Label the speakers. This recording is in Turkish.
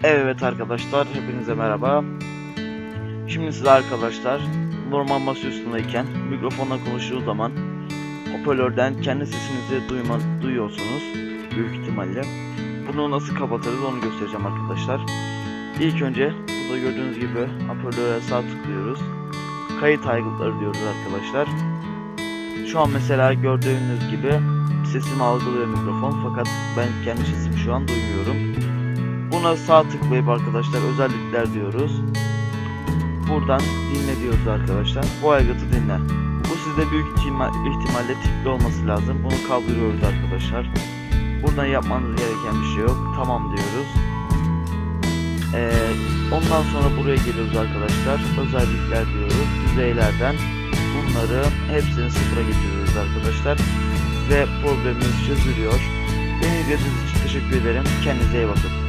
Speaker 1: Evet arkadaşlar, hepinize merhaba. Şimdi size arkadaşlar, normal masaüstündeyken mikrofonla konuştuğu zaman hoparlörden kendi sesinizi duyuyorsunuz büyük ihtimalle. Bunu nasıl kapatırız onu göstereceğim arkadaşlar. İlk önce burada gördüğünüz gibi hoparlöre sağ tıklıyoruz. Kayıt aygıtları diyoruz arkadaşlar. Şu an mesela gördüğünüz gibi sesimi algılıyor mikrofon, fakat ben kendi sesimi şu an duymuyorum. Buna sağ tıklayıp arkadaşlar özellikler diyoruz. Buradan dinle diyoruz arkadaşlar. Bu aygıtı dinle. Bu sizde büyük ihtimalle tıklı olması lazım. Bunu kaldırıyoruz arkadaşlar. Buradan yapmanız gereken bir şey yok. Tamam diyoruz. Ondan sonra buraya geliyoruz arkadaşlar. Özellikler diyoruz. Düzeylerden bunları hepsini sıfıra getiriyoruz arkadaşlar. Ve problemimiz çözülüyor. Beni izlediğiniz için teşekkür ederim. Kendinize iyi bakın.